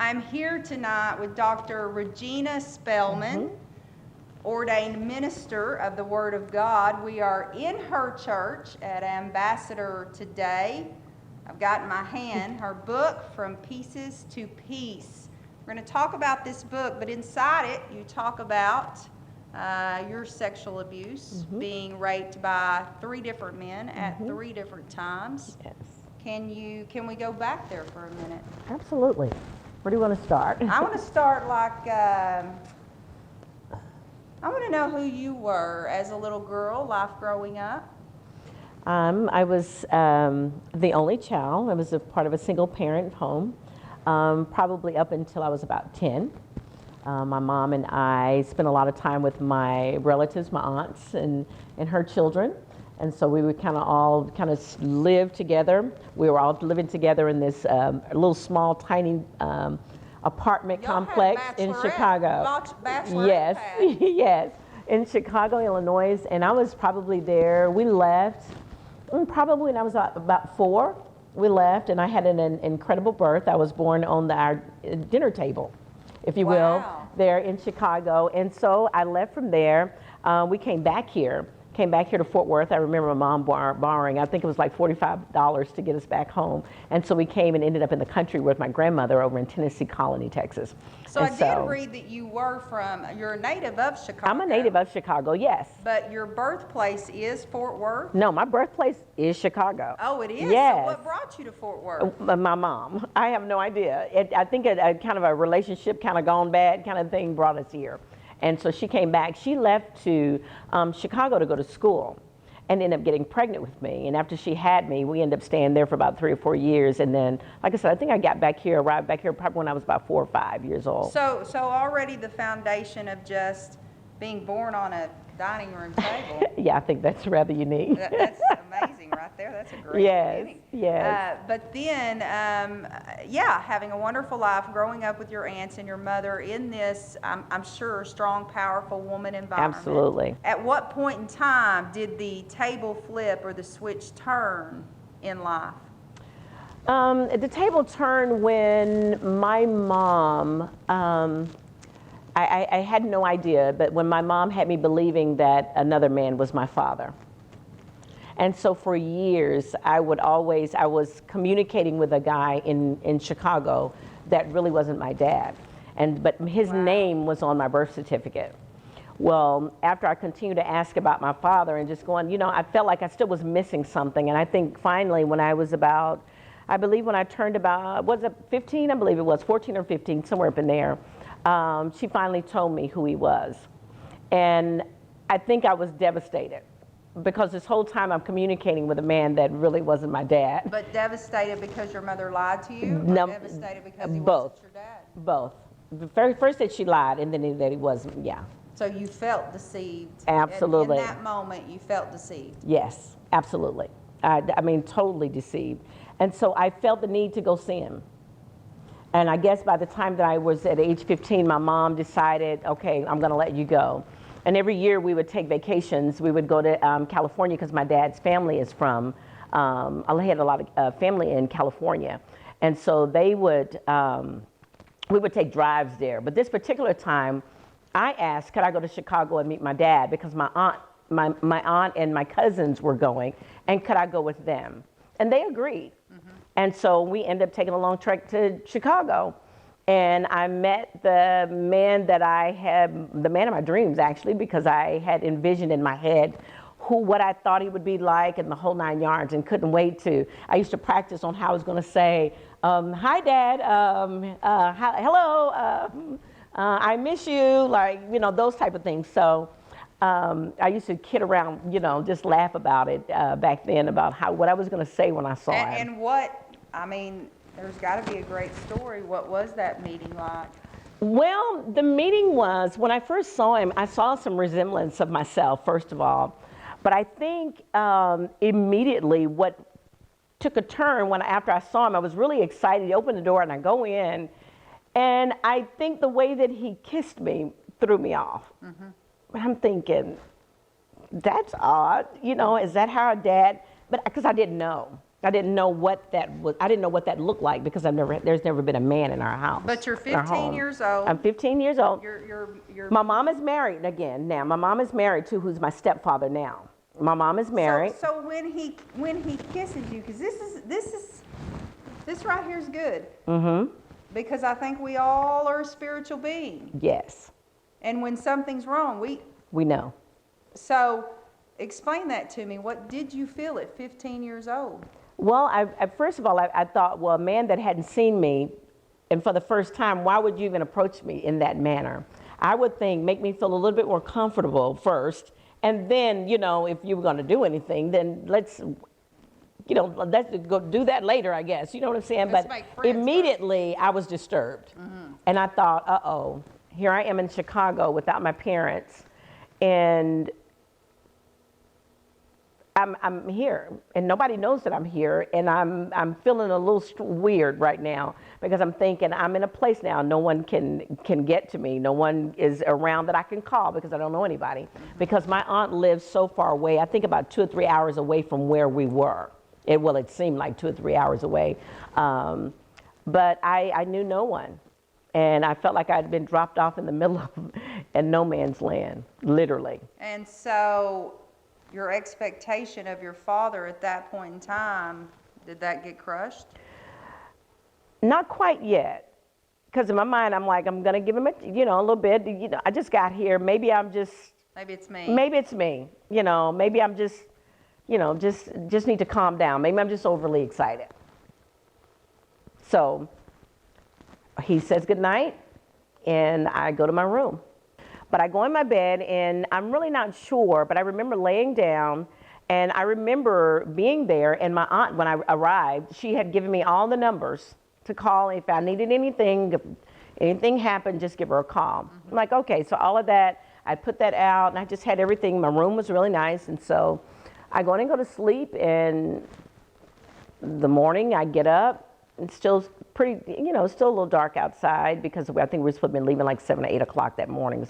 I'm here tonight with Dr. Regina Spellmon, ordained minister of the Word of God. We are in her church at Ambassador today. I've got in my hand her book, From Pieces to Peace. We're going to talk about this book, but inside it you talk about your sexual abuse, being raped by 3 different men at 3 different times. Yes. Can we go back there for a minute? Absolutely. Where do you want to start? I want to start I want to know who you were as a little girl, life growing up. I was the only child. I was a part of a single parent home, probably up until I was about 10. My mom and I spent a lot of time with my relatives, my aunts, and her children. And so we would all live together. We were all living together in this little small, tiny apartment complex in Chicago. Yes, yes, in Chicago, Illinois. And I was probably there. We left probably when I was about 4. We left, and I had an incredible birth. I was born on our dinner table, if you will, there in Chicago. And so I left from there. We came back here to Fort Worth. I remember my mom borrowing, I think it was like $45 to get us back home. And so we came and ended up in the country with my grandmother over in Tennessee Colony, Texas. So I did read that you're a native of Chicago. I'm a native of Chicago, yes. But your birthplace is Fort Worth? No, my birthplace is Chicago. Oh, it is? Yes. So what brought you to Fort Worth? My mom. I have no idea. I think a kind of a relationship kind of gone bad kind of thing brought us here. And so she came back. She left to Chicago to go to school and ended up getting pregnant with me. And after she had me, we ended up staying there for about 3 or 4 years. And then, like I said, I think I arrived back here probably when I was about 4 or 5 years old. So already the foundation of just being born on a dining room table. Yeah, I think that's rather unique. That's amazing right there. That's a great beginning. Yes. But then, having a wonderful life, growing up with your aunts and your mother in this, I'm sure, strong, powerful woman environment. Absolutely. At what point in time did the table flip or the switch turn in life? The table turned when my mom, I had no idea, but when my mom had me believing that another man was my father. And so for years, I was communicating with a guy in Chicago that really wasn't my dad. But his name was on my birth certificate. Well, after I continued to ask about my father and just going, I felt like I still was missing something. And I think finally when I was about, when I turned about, was it 15? I believe it was 14 or 15, somewhere up in there. She finally told me who he was. And I think I was devastated because this whole time I'm communicating with a man that really wasn't my dad. But devastated because your mother lied to you? No, or devastated because he wasn't your dad? Both. First that she lied and then that he wasn't, yeah. So you felt deceived? Absolutely. In that moment you felt deceived? Yes, absolutely. Totally deceived. And so I felt the need to go see him. And I guess by the time that I was at age 15, my mom decided, okay, I'm going to let you go. And every year we would take vacations. We would go to California because my dad's family is from, I had a lot of family in California. And so we would take drives there. But this particular time, I asked, could I go to Chicago and meet my dad? Because my aunt and my cousins were going, and could I go with them? And they agreed. And so we ended up taking a long trek to Chicago. And I met the man the man of my dreams, actually, because I had envisioned in my head what I thought he would be like and the whole 9 yards, and couldn't wait I used to practice on how I was going to say, hi, Dad, hello, I miss you, those type of things. So I used to kid around, just laugh about it back then, about what I was going to say when I saw him. And there's got to be a great story. What was that meeting like? Well, the meeting was, when I first saw him, I saw some resemblance of myself, first of all. But I think immediately what took a turn after I saw him, I was really excited. He opened the door and I go in, and I think the way that he kissed me threw me off. I'm thinking, that's odd, is that how a dad, but because I didn't know. I didn't know what that was. I didn't know what that looked like because there's never been a man in our house. But you're in our 15 home. years old. I'm 15 years old. You're My mom is married again now. My mom is married to who's my stepfather now. My mom is married. So when he kisses you, because this right here is good. Mm-hmm. Because I think we all are a spiritual being. Yes. And when something's wrong, we know. So explain that to me. What did you feel at 15 years old? Well, first of all, I thought, well, a man that hadn't seen me, and for the first time, why would you even approach me in that manner? I would think, make me feel a little bit more comfortable first, and then, if you were going to do anything, then let's go do that later, I guess. You know what I'm saying? Let's but make friends immediately, I was disturbed. Mm-hmm. And I thought, uh-oh, here I am in Chicago without my parents, and I'm here, and nobody knows that I'm here, and I'm feeling a little weird right now because I'm thinking I'm in a place now no one can get to me. No one is around that I can call because I don't know anybody. Because my aunt lives so far away. I think about 2 or 3 hours away from where we were. It seemed like 2 or 3 hours away, but I knew no one, and I felt like I'd been dropped off in the middle of in no man's land, literally. And so, your expectation of your father at that point in time, did that get crushed? Not quite yet, because in my mind I'm like, I'm gonna give him a little bit. I just got here. Maybe it's me. Maybe it's me. Maybe I'm just need to calm down. Maybe I'm just overly excited. So he says goodnight, and I go to my room. But I go in my bed, and I'm really not sure, but I remember laying down, and I remember being there, and my aunt, when I arrived, she had given me all the numbers to call. If I needed anything, if anything happened, just give her a call. Mm-hmm. I'm like, okay, so all of that, I put that out, and I just had everything. My room was really nice, and so I go in and go to sleep, and the morning I get up, it's still pretty, still a little dark outside because I think we were supposed to be leaving like 7 or 8 o'clock that morning,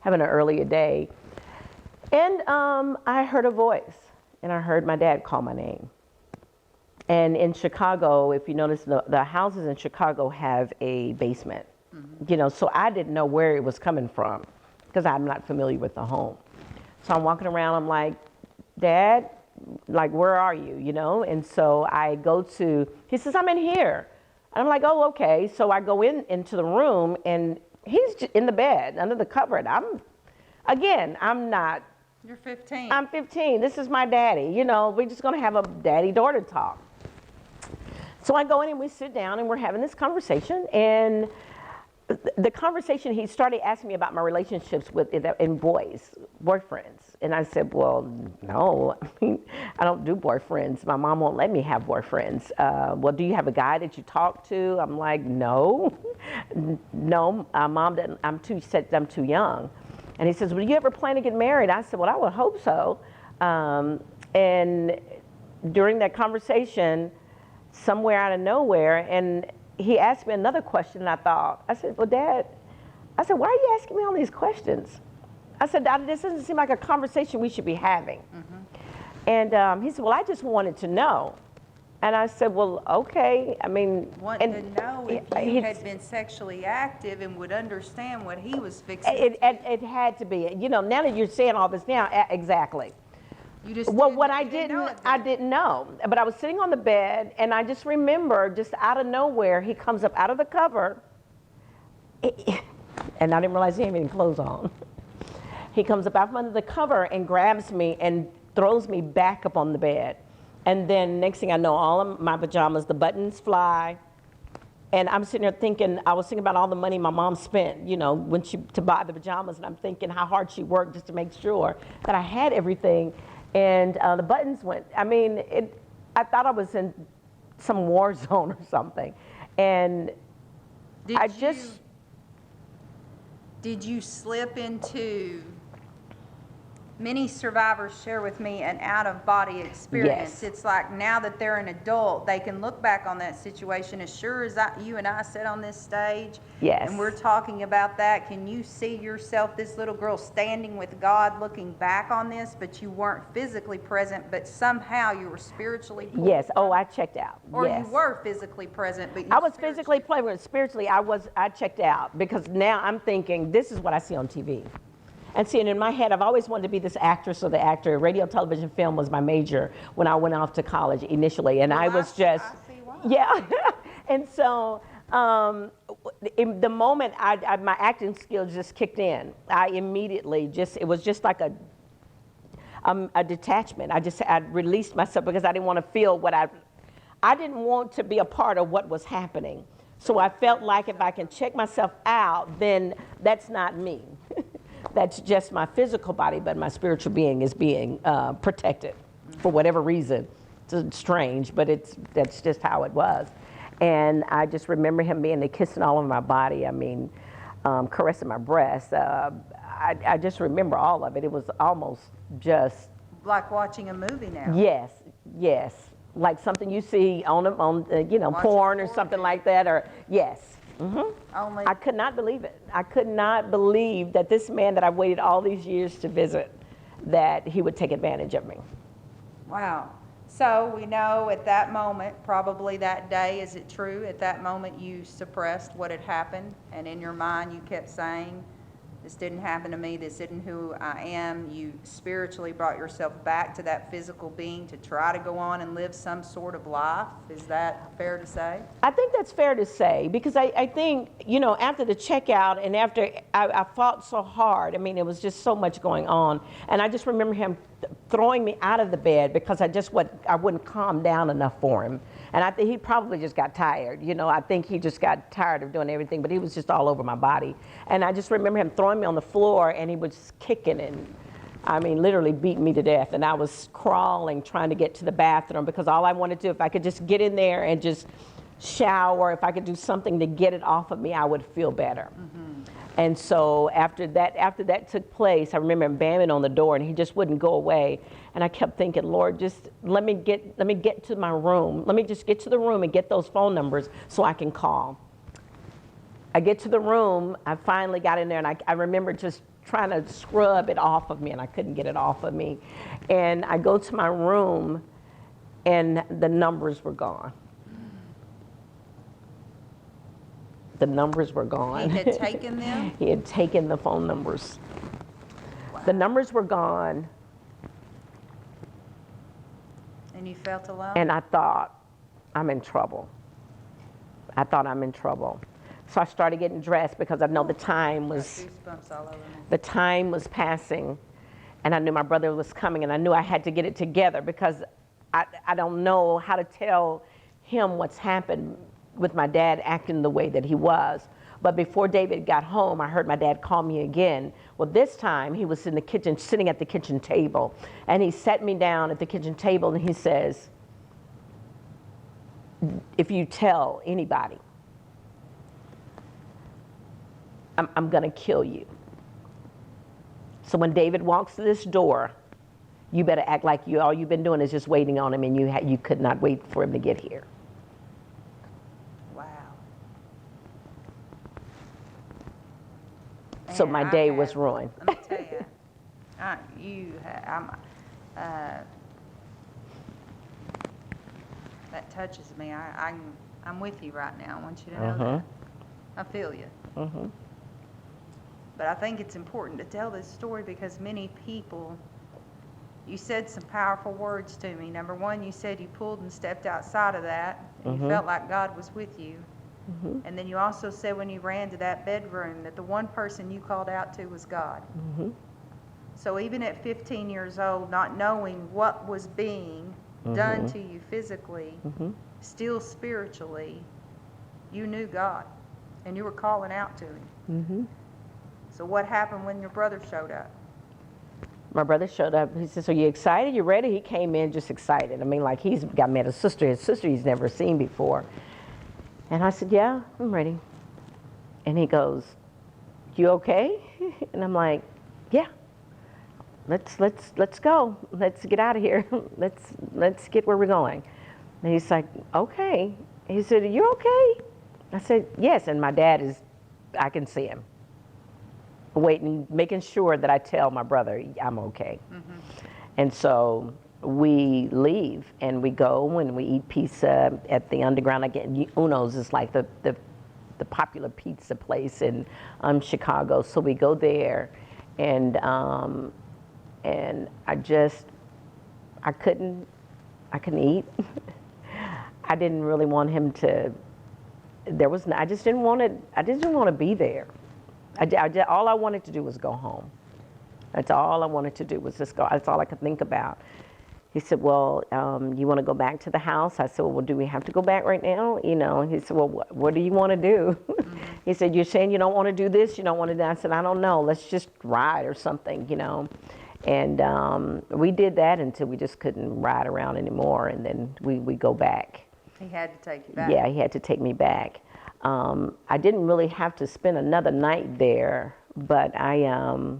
having an earlier day. And I heard a voice, and I heard my dad call my name. And in Chicago, if you notice, the houses in Chicago have a basement, so I didn't know where it was coming from because I'm not familiar with the home. So I'm walking around, I'm like, Dad, like, where are you, And so I go he says, I'm in here. And I'm like, oh, okay. So I go into the room, and he's in the bed, under the cupboard. I'm not. You're 15. I'm 15. This is my daddy. We're just going to have a daddy-daughter talk. So I go in, and we sit down, and we're having this conversation. And the conversation, he started asking me about my relationships in boyfriends. And I said, well, no, I don't do boyfriends. My mom won't let me have boyfriends. Well, do you have a guy that you talk to? I'm like, no, Mom didn't. She said I'm too young. And he says, well, do you ever plan to get married? I said, well, I would hope so. And during that conversation, somewhere out of nowhere, and he asked me another question, and I said, well, Dad, why are you asking me all these questions? I said, this doesn't seem like a conversation we should be having. Mm-hmm. And he said, well, I just wanted to know. And I said, well, okay. I mean, wanted to know if you had been sexually active and would understand what he was fixing. It had to be. Now that you're saying all this now, exactly. You just I didn't know. But I was sitting on the bed, and I just remember, just out of nowhere, he comes up out of the cover, and I didn't realize he had any clothes on. He comes up out from under the cover and grabs me and throws me back up on the bed. And then next thing I know, all of my pajamas, the buttons fly. And I'm sitting there thinking, I was thinking about all the money my mom spent, to buy the pajamas. And I'm thinking how hard she worked just to make sure that I had everything. And the buttons went. I mean, I thought I was in some war zone or something. And Did you slip into Many survivors share with me an out-of-body experience. Yes. It's like now that they're an adult, they can look back on that situation. As sure as you and I sit on this stage, Yes. and we're talking about that, can you see yourself, this little girl, standing with God, looking back on this, but you weren't physically present, but somehow you were spiritually pulled Yes. from Oh, it? I checked out. Or yes. you were physically present, but you I was physically playing, but spiritually I checked out, because now I'm thinking, this is what I see on TV. And see, and in my head, I've always wanted to be this actress or the actor. Radio, television, film was my major when I went off to college initially, and Well, I was just, I see why. yeah. And so, in the moment my acting skills just kicked in, I immediately it was just like a detachment. I released myself because I didn't want to feel what I didn't want to be a part of what was happening. So I felt like if I can check myself out, then that's not me. That's just my physical body, but my spiritual being is being protected for whatever reason. It's strange, but that's just how it was. And I just remember him being kissing all over my body. I mean, caressing my breast. I just remember all of it. It was almost just Like watching a movie now. yes, like something you see on porn or something like that. Or yes. Mm-hmm. Only I could not believe it. I could not believe that this man that I waited all these years to visit, that he would take advantage of me. Wow. So we know at that moment, probably that day, is it true? At that moment you suppressed what had happened, and in your mind you kept saying, this didn't happen to me, this isn't who I am. You spiritually brought yourself back to that physical being to try to go on and live some sort of life. Is that fair to say? I think that's fair to say, because I think, after the checkout and after I fought so hard, I mean, it was just so much going on. And I just remember him throwing me out of the bed because I wouldn't calm down enough for him. And I think he probably just got tired. I think he just got tired of doing everything, but he was just all over my body. And I just remember him throwing me on the floor, and he was just kicking and, I mean, literally beating me to death. And I was crawling, trying to get to the bathroom, because all I wanted to do, if I could just get in there and just shower, if I could do something to get it off of me, I would feel better. Mm-hmm. And so after that took place, I remember him banging on the door, and he just wouldn't go away. And I kept thinking, Lord, just let me get to my room. Let me just get to the room and get those phone numbers so I can call. I get to the room, I finally got in there, and I remember just trying to scrub it off of me, and I couldn't get it off of me. And I go to my room, and the numbers were gone. The numbers were gone. He had taken them? He had taken the phone numbers. Wow. The numbers were gone. And you felt alone? And I thought, I'm in trouble. I thought I'm in trouble. So I started getting dressed, because I know the time was passing, and I knew my brother was coming, and I knew I had to get it together, because I don't know how to tell him what's happened with my dad acting the way that he was. But before David got home, I heard my dad call me again. Well, this time he was in the kitchen, sitting at the kitchen table, and he sat me down at the kitchen table, and he says, if you tell anybody, I'm going to kill you. So when David walks to this door, you better act like all you've been doing is just waiting on him, and you could not wait for him to get here. Wow. So my day was ruined. Let me tell you, that touches me. I'm with you right now. I want you to know that. I feel you. Mm-hmm. But I think it's important to tell this story, because many people, you said some powerful words to me. Number one, you said you pulled and stepped outside of that, and you felt like God was with you. Mm-hmm. And then you also said when you ran to that bedroom that the one person you called out to was God. Mm-hmm. So even at 15 years old, not knowing what was being done to you physically, still spiritually, you knew God, and you were calling out to him. Mm-hmm. So what happened when your brother showed up? My brother showed up. He said, so you excited? You ready? He came in just excited. I mean, like he's met his sister he's never seen before. And I said, yeah, I'm ready. And he goes, you okay? And I'm like, yeah. let's go. Let's get out of here. let's get where we're going. And he's like, okay. He said, you okay? I said, yes. And my dad I can see him waiting, making sure that I tell my brother I'm okay. And so we leave and we go and we eat pizza at the Underground. Again, Uno's is like the popular pizza place in Chicago. So we go there, and I couldn't eat. I didn't really want him to. I just didn't want to be there. All I wanted to do was go home. That's all I wanted to do was just go. That's all I could think about. He said, well, you want to go back to the house? I said, well, do we have to go back right now? And he said, well, what do you want to do? He said, you're saying you don't want to do this? You don't want to do that? I said, I don't know. Let's just ride or something, And we did that until we just couldn't ride around anymore. And then we go back. He had to take you back. Yeah, he had to take me back. I didn't really have to spend another night there, but I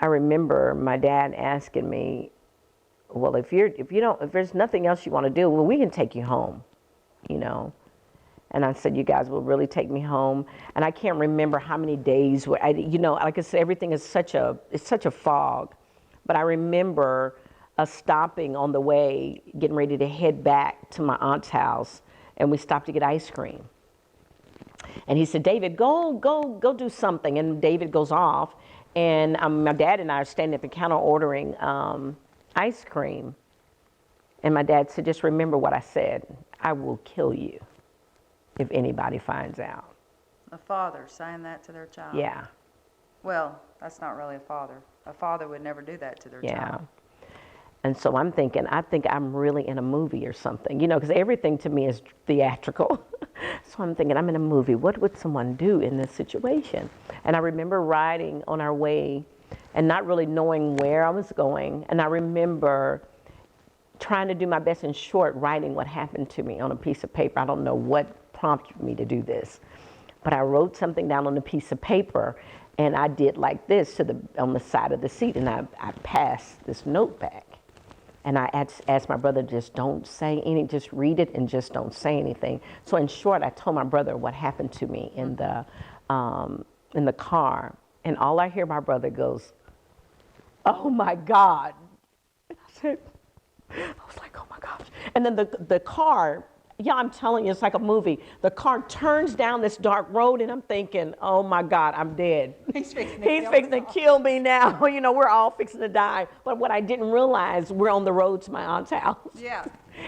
remember my dad asking me, well, if there's nothing else you want to do, well, we can take you home, And I said, you guys will really take me home. And I can't remember how many days where like I said, everything is such a fog. But I remember us stopping on the way, getting ready to head back to my aunt's house, and we stopped to get ice cream. And he said, David, go do something. And David goes off. And my dad and I are standing at the counter ordering ice cream. And my dad said, just remember what I said. I will kill you if anybody finds out. A father saying that to their child. Yeah. Well, that's not really a father. A father would never do that to their child. And so I'm thinking, I think I'm really in a movie or something, because everything to me is theatrical. So I'm thinking, I'm in a movie. What would someone do in this situation? And I remember riding on our way and not really knowing where I was going. And I remember trying to do my best, in short, writing what happened to me on a piece of paper. I don't know what prompted me to do this, but I wrote something down on a piece of paper, and I did like this on the side of the seat, and I passed this note back. And I asked my brother, just don't say anything, just read it and just don't say anything. So in short, I told my brother what happened to me in the car. And all I hear my brother goes, oh my God. And I was like, oh my gosh. And then the car, yeah, I'm telling you, it's like a movie. The car turns down this dark road, and I'm thinking, oh my God, I'm dead. He's fixing to kill me now. We're all fixing to die. But what I didn't realize, we're on the road to my aunt's house. Yeah.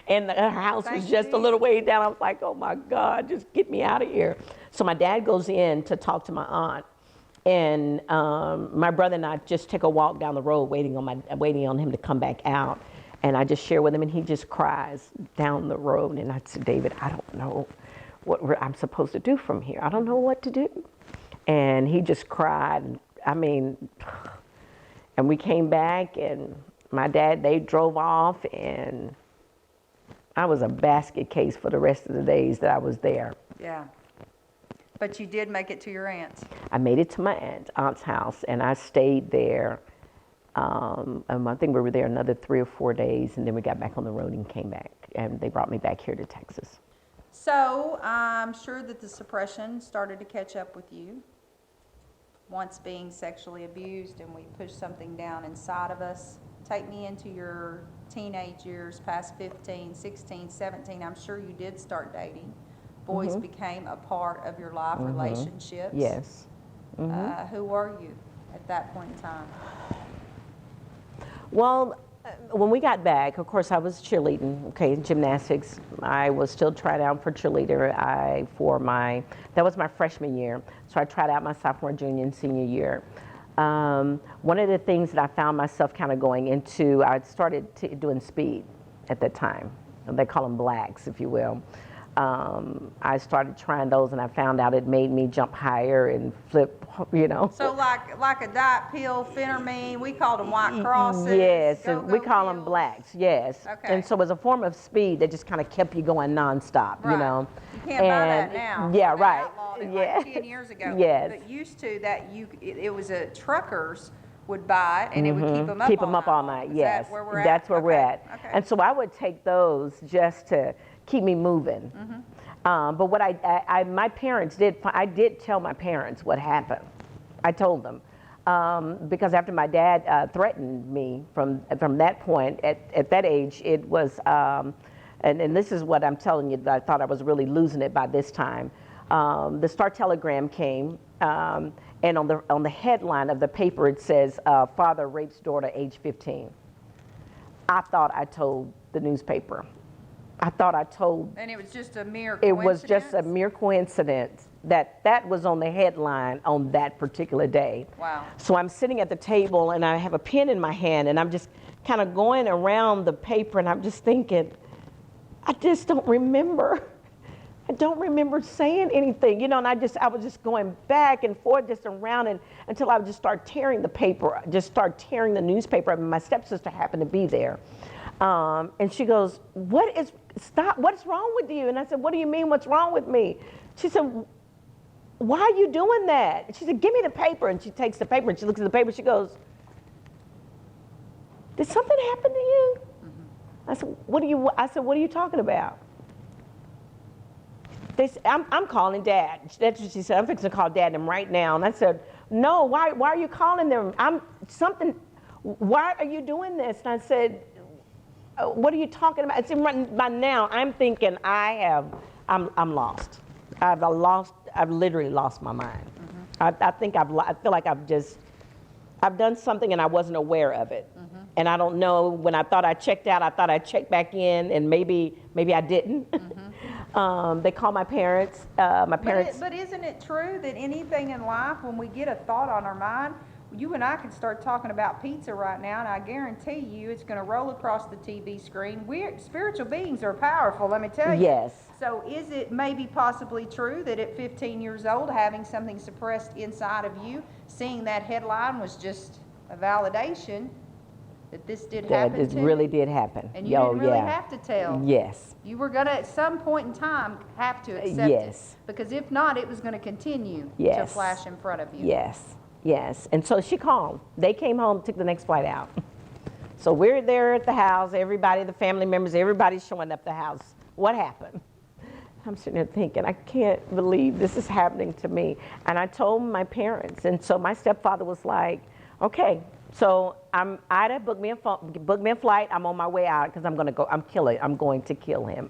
And her house was just a little way down. I was like, oh my God, just get me out of here. So my dad goes in to talk to my aunt. And my brother and I just take a walk down the road waiting on him to come back out. And I just share with him, and he just cries down the road. And I said, David, I don't know what I'm supposed to do from here. I don't know what to do. And he just cried. And we came back, and my dad, they drove off, and I was a basket case for the rest of the days that I was there. Yeah. But you did make it to your aunt's. I made it to my aunt's house, and I stayed there. I think we were there another 3 or 4 days, and then we got back on the road and came back, and they brought me back here to Texas. So I'm sure that the suppression started to catch up with you. Once being sexually abused, and we pushed something down inside of us. Take me into your teenage years, past 15, 16, 17. I'm sure you did start dating. Boys became a part of your life, relationships. Yes. Who were you at that point in time? Well, when we got back, of course, I was cheerleading, gymnastics. I was still trying out for cheerleader. That was my freshman year. So I tried out my sophomore, junior, and senior year. One of the things that I found myself kind of going into, I started doing speed at that time. They call them blacks, if you will. I started trying those, and I found out it made me jump higher and flip, So like a diet pill, phentermine, we called them white crosses. Yes, we call them blacks, yes. Okay. And so it was a form of speed that just kind of kept you going nonstop, Right. You can't buy that now. Yeah, right. Outlawed it like 10 years ago. Yes. But used to that, it was a truckers would buy it, and it would keep them up Keep all them up night all long. night, Is yes. that where we're at? That's where we're at. Okay. And so I would take those just to keep me moving. But what my parents did, I did tell my parents what happened. I told them. Because after my dad threatened me from that point, at that age, it was, and this is what I'm telling you, that I thought I was really losing it by this time. The Star Telegram came, and on the headline of the paper it says, father rapes daughter age 15. I thought I told the newspaper. I thought I told. And it was just a mere It coincidence? was just a mere coincidence that was on the headline on that particular day. Wow. So I'm sitting at the table and I have a pen in my hand and I'm just kind of going around the paper and I'm just thinking, I just don't remember. I don't remember saying anything, and I was just going back and forth just around and until I would just start tearing the paper, just start tearing the newspaper. And my stepsister happened to be there. And she goes, stop, what's wrong with you? And I said, what do you mean, what's wrong with me? She said, why are you doing that? She said, give me the paper. And she takes the paper and she looks at the paper. She goes, did something happen to you? I said, what are you talking about? They said, I'm calling Dad. That's what she said. I'm fixing to call Dad and them right now. And I said, no, why are you calling them? Why are you doing this? And I said, what are you talking about? I said, by now I'm thinking I'm lost. I've literally lost my mind. I feel like I've done something and I wasn't aware of it. And I don't know, when I thought I checked out, I thought I checked back in, and maybe I didn't. They call my parents. But isn't it true that anything in life, when we get a thought on our mind, you and I could start talking about pizza right now, and I guarantee you it's going to roll across the TV screen. Spiritual beings are powerful, let me tell you. Yes. So is it maybe possibly true that at 15 years old, having something suppressed inside of you, seeing that headline was just a validation that this did happen It to you? really did happen. And you didn't really have to tell. Yes. You were going to, at some point in time, have to accept Yes. it. Because if not, it was going to continue to Yes. flash in front of you. Yes. And so she called. They came home, took the next flight out. So we're there at the house, everybody, the family members, everybody's showing up at the house. What happened? I'm sitting there thinking, I can't believe this is happening to me. And I told my parents. And so my stepfather was like, okay. So Ida booked me a flight. I'm on my way out because I'm going to kill him.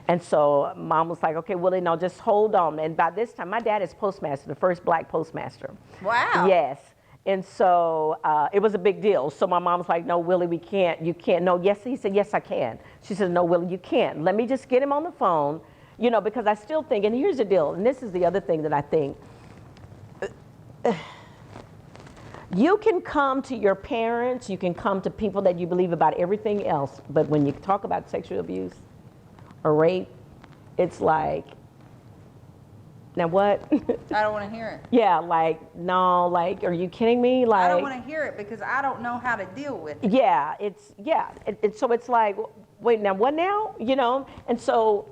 And so Mom was like, okay, Willie, no, just hold on. And by this time, my dad is postmaster, the first black postmaster. Wow. Yes. And so it was a big deal. So my mom was like, no, Willie, you can't. No, yes. He said, yes, I can. She said, no, Willie, you can't. Let me just get him on the phone, because I still think, and here's the deal, and this is the other thing that I think, you can come to your parents, you can come to people that you believe about everything else, but when you talk about sexual abuse or rape, it's like, now what? I don't want to hear it. Yeah, no, are you kidding me? I don't want to hear it because I don't know how to deal with it. Yeah, so it's like, wait, now what now? And so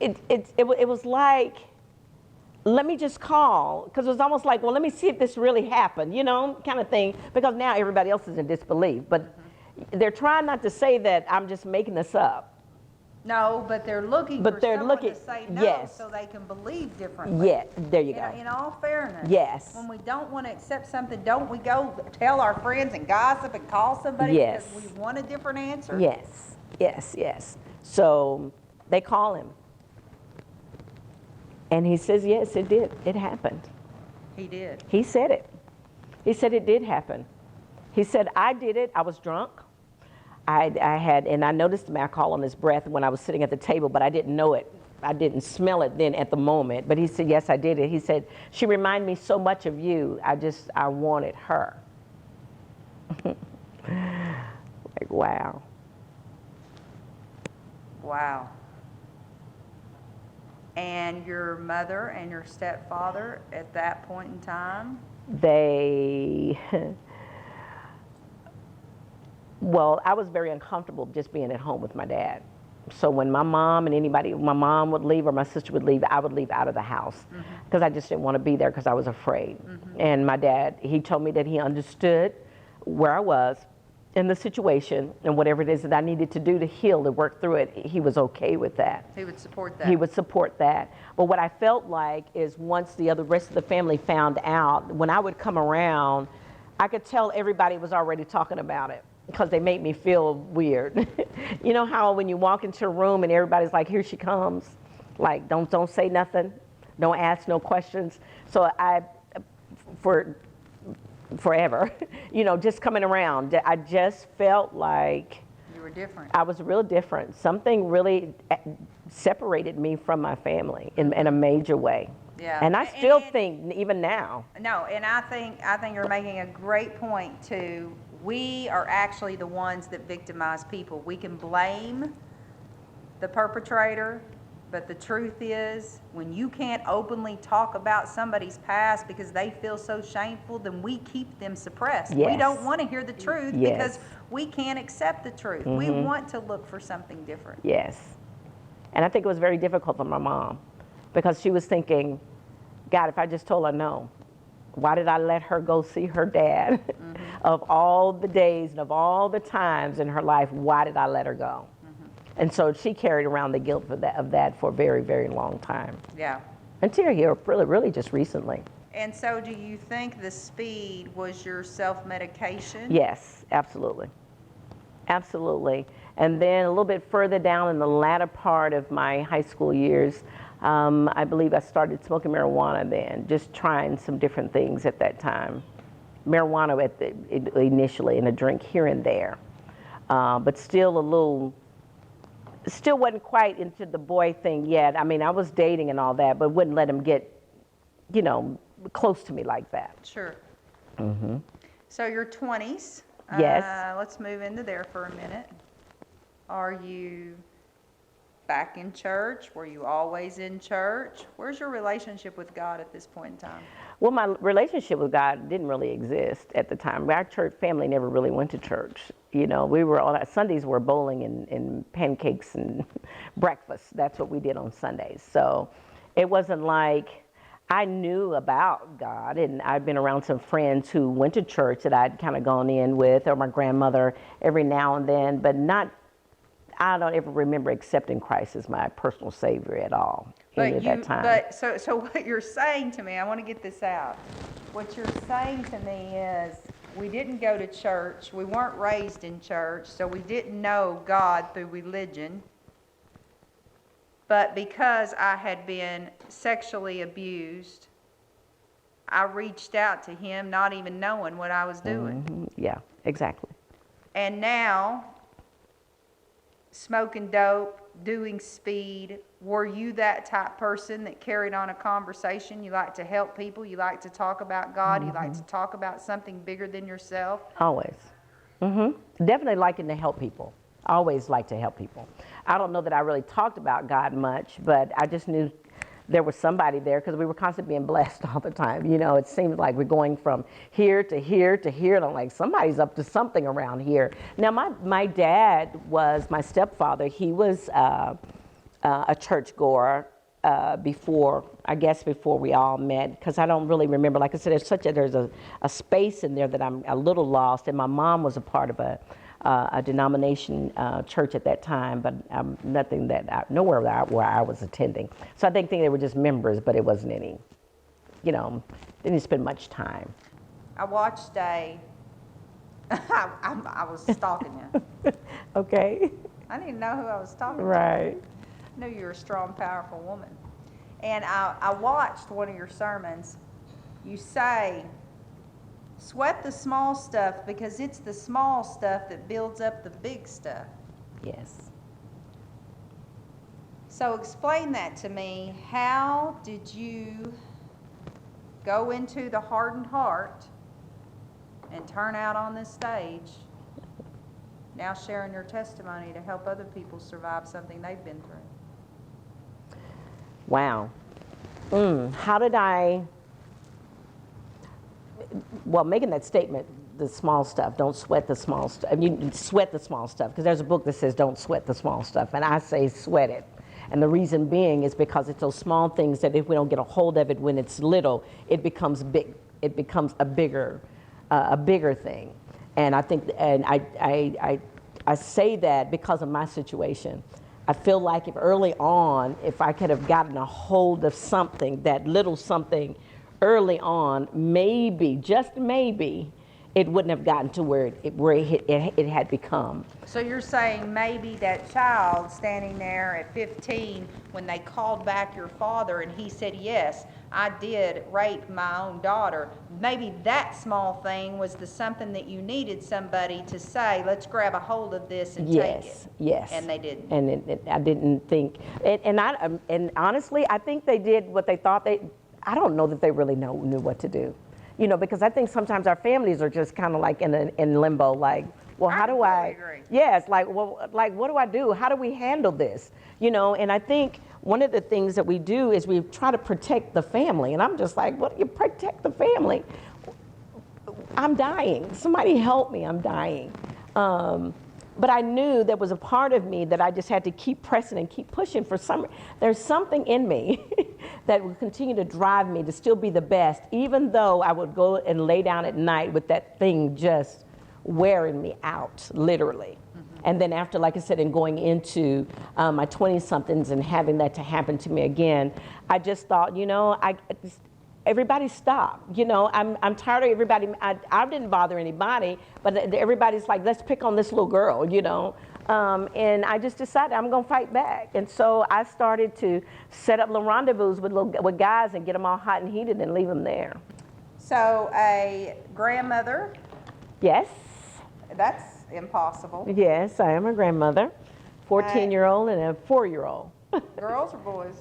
it was like, let me just call, because it was almost like, well, let me see if this really happened, kind of thing, because now everybody else is in disbelief. But they're trying not to say that I'm just making this up. No, but they're looking for someone to say no so they can believe differently. Yeah, there you go. In all fairness. Yes. When we don't want to accept something, don't we go tell our friends and gossip and call somebody Yes. because we want a different answer? Yes. So they call him. And he says, yes, it did. It happened. He did. He said it. He said it did happen. He said, I did it. I was drunk. And I noticed the alcohol on his breath when I was sitting at the table, but I didn't know it. I didn't smell it then at the moment. But he said, yes, I did it. He said, she reminded me so much of you. I wanted her. Like, wow. Wow. And your mother and your stepfather at that point in time? Well, I was very uncomfortable just being at home with my dad. So when my mom would leave or my sister would leave, I would leave out of the house because I just didn't want to be there because I was afraid. And my dad, he told me that he understood where I was in the situation and whatever it is that I needed to do to heal, to work through it, he was okay with that. He would support that. He would support that. But what I felt like is once the rest of the family found out, when I would come around, I could tell everybody was already talking about it because they made me feel weird. You know how when you walk into a room and everybody's like, here she comes, like don't say nothing, don't ask no questions. So forever, you know, just coming around, I just felt like you were different. I was real different. Something really separated me from my family in a major way. Yeah. And I still think even now. No, and I think you're making a great point too. We are actually the ones that victimize people. We can blame the perpetrator, but the truth is, when you can't openly talk about somebody's past because they feel so shameful, then we keep them suppressed. Yes. We don't want to hear the truth Yes. because we can't accept the truth. Mm-hmm. We want to look for something different. Yes. And I think it was very difficult for my mom because she was thinking, God, if I just told her no, why did I let her go see her dad? Mm-hmm. Of all the days and of all the times in her life, why did I let her go? And so she carried around the guilt of that for a very, very long time. Yeah. Until here, really just recently. And so do you think the speed was your self-medication? Yes, absolutely. Absolutely. And then a little bit further down in the latter part of my high school years, I believe I started smoking marijuana then, just trying some different things at that time. Marijuana initially and a drink here and there. But still wasn't quite into the boy thing yet. I mean, I was dating and all that, but wouldn't let him get, you know, close to me like that. Sure. Mm-hmm. So your 20s. Yes. Let's move into there for a minute. Are you back in church? Were you always in church? Where's your relationship with God at this point in time? Well, my relationship with God didn't really exist at the time. Our church family never really went to church. You know, we were on Sundays were bowling and pancakes and breakfast. That's what we did on Sundays. So it wasn't like I knew about God, and I'd been around some friends who went to church that I'd kind of gone in with, or my grandmother every now and then, but I don't ever remember accepting Christ as my personal Savior at all. At that time. But so what you're saying to me, I want to get this out. What you're saying to me is we didn't go to church, we weren't raised in church, so we didn't know God through religion. But because I had been sexually abused, I reached out to Him not even knowing what I was doing. Mm-hmm. Yeah, exactly. And now, smoking dope, doing speed, were you that type person that carried on a conversation? You like to help people, you like to talk about God, you like to talk about something bigger than yourself? Always. Definitely liking to help people. Always like to help people. I don't know that I really talked about God much, but I just knew there was somebody there because we were constantly being blessed all the time. You know, it seemed like we're going from here to here to here, and I'm like, somebody's up to something around here. Now, my dad was my stepfather. He was a churchgoer before we all met, because I don't really remember. Like I said, there's a space in there that I'm a little lost, and my mom was a part of a denomination church at that time, but nowhere where I was attending. So I think they were just members, but it wasn't any, you know, didn't spend much time. I watched I was stalking you. Okay. I didn't know who I was talking to. Right. I knew you were a strong, powerful woman. And I watched one of your sermons. You say, sweat the small stuff because it's the small stuff that builds up the big stuff. Yes. So explain that to me. How did you go into the hardened heart and turn out on this stage, now sharing your testimony to help other people survive something they've been through? Wow. How did I... Well, making that statement, the small stuff, don't sweat the small stuff. I mean, sweat the small stuff, because there's a book that says don't sweat the small stuff, and I say sweat it. And the reason being is because it's those small things that if we don't get a hold of it when it's little, it becomes big. It becomes a bigger thing. And I think, and I say that because of my situation. I feel like if early on, if I could have gotten a hold of something, that little something early on, maybe, just maybe, it wouldn't have gotten to where it had become. So you're saying maybe that child standing there at 15, when they called back your father and he said, yes, I did rape my own daughter, maybe that small thing was the something that you needed somebody to say, let's grab a hold of this and take it. Yes. And they didn't. And I didn't think, and honestly, I think they did what they thought I don't know that they really knew what to do. You know, because I think sometimes our families are just kind of like in limbo, like, well, how do I? Agree. Yes, like, well, like, what do I do? How do we handle this? You know, and I think one of the things that we do is we try to protect the family, and I'm just like, what do you protect the family? I'm dying. Somebody help me. I'm dying. But I knew there was a part of me that I just had to keep pressing and keep pushing for there's something in me that would continue to drive me to still be the best, even though I would go and lay down at night with that thing just wearing me out, literally. Mm-hmm. And then after, like I said, and going into my 20-somethings and having that to happen to me again, I just thought, you know, everybody stop. You know, I'm tired of everybody. I didn't bother anybody, but everybody's like, let's pick on this little girl, you know. And I just decided I'm going to fight back. And so I started to set up little rendezvous with guys and get them all hot and heated and leave them there. So a grandmother? Yes. That's impossible. Yes, I am a grandmother. 14-year-old and a 4-year-old. Girls or boys?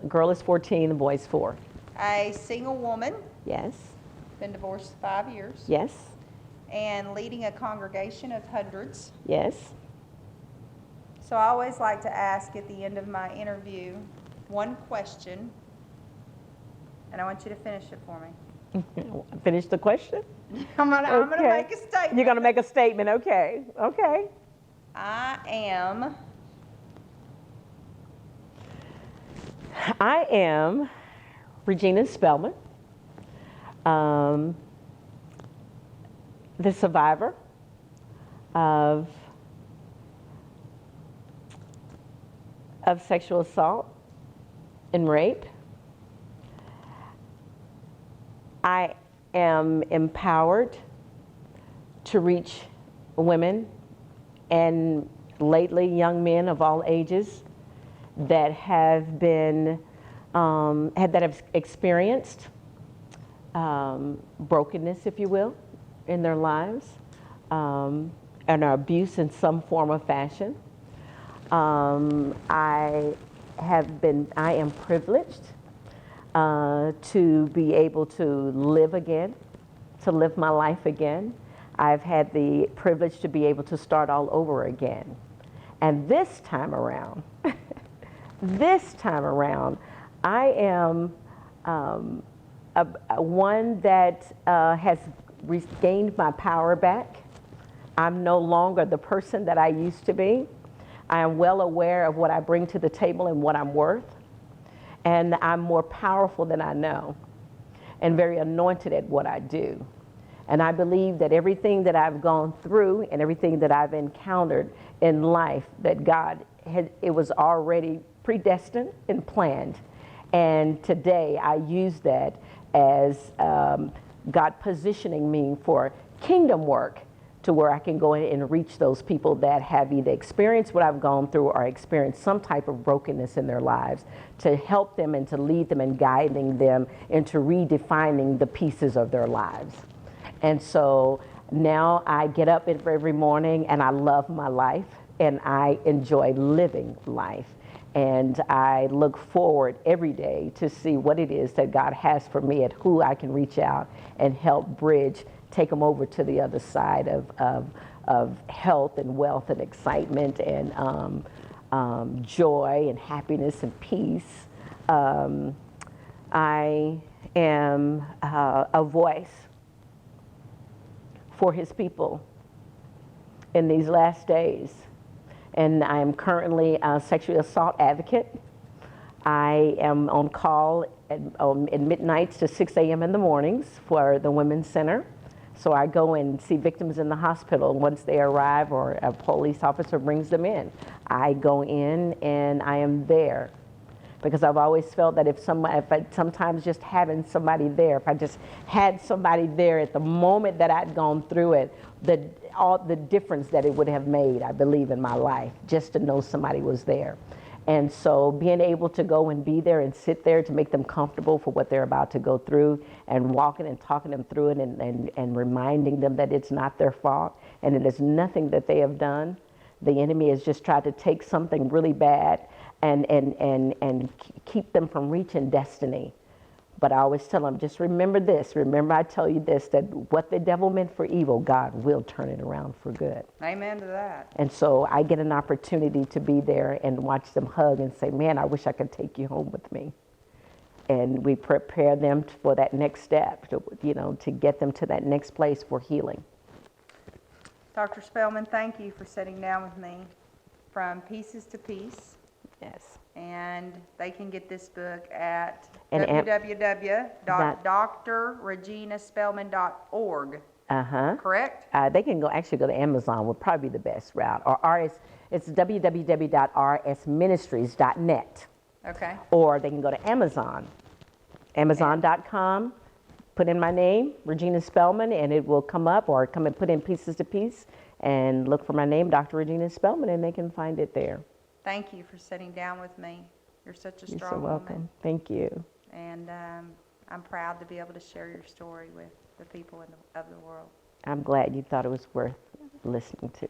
Girl is 14, the boy's 4. A single woman? Yes. Been divorced 5 years? Yes. And leading a congregation of hundreds? Yes. So I always like to ask at the end of my interview one question, and I want you to finish it for me. Finish the question? I'm gonna make a statement. You're going to make a statement, okay. Okay. I am Regina Spellmon, the survivor of sexual assault and rape. I am empowered to reach women and lately young men of all ages that have been that have experienced brokenness, if you will, in their lives, and are abused in some form or fashion. I am privileged to be able to live again, to live my life again. I've had the privilege to be able to start all over again. And this time around, I am one that has regained my power back. I'm no longer the person that I used to be. I am well aware of what I bring to the table and what I'm worth. And I'm more powerful than I know and very anointed at what I do. And I believe that everything that I've gone through and everything that I've encountered in life, that God it was already predestined and planned. And today I use that as God positioning me for kingdom work, to where I can go in and reach those people that have either experienced what I've gone through or experienced some type of brokenness in their lives, to help them and to lead them and guiding them into redefining the pieces of their lives. And so now I get up every morning and I love my life and I enjoy living life. And I look forward every day to see what it is that God has for me and who I can reach out and help bridge, take them over to the other side of health and wealth and excitement and joy and happiness and peace. I am a voice for His people in these last days. And I am currently a sexual assault advocate. I am on call at midnights to 6 a.m. in the mornings for the Women's Center. So I go and see victims in the hospital. Once they arrive or a police officer brings them in, I go in and I am there. Because I've always felt that sometimes just having somebody there, if I just had somebody there at the moment that I'd gone through it, all the difference that it would have made, I believe, in my life, just to know somebody was there. And so being able to go and be there and sit there to make them comfortable for what they're about to go through, and walking and talking them through it, and reminding them that it's not their fault and it is nothing that they have done. The enemy has just tried to take something really bad and keep them from reaching destiny. But I always tell them, just remember this. Remember, I tell you this, that what the devil meant for evil, God will turn it around for good. Amen to that. And so I get an opportunity to be there and watch them hug and say, man, I wish I could take you home with me. And we prepare them for that next step, to get them to that next place for healing. Dr. Spellmon, thank you for sitting down with me. From Pieces to Peace. Yes. And they can get this book at And www.drreginaspellmon.org. Correct? They can actually go to Amazon, would probably be the best route. Or it's www.rsministries.net. Okay. Or they can go to Amazon, amazon.com, put in my name, Regina Spellmon, and it will come up, or come and put in Pieces to Peace and look for my name, Dr. Regina Spellmon, and they can find it there. Thank you for sitting down with me. You're such a You're strong so welcome. woman. Thank you. And I'm proud to be able to share your story with the people of the world. I'm glad you thought it was worth listening to.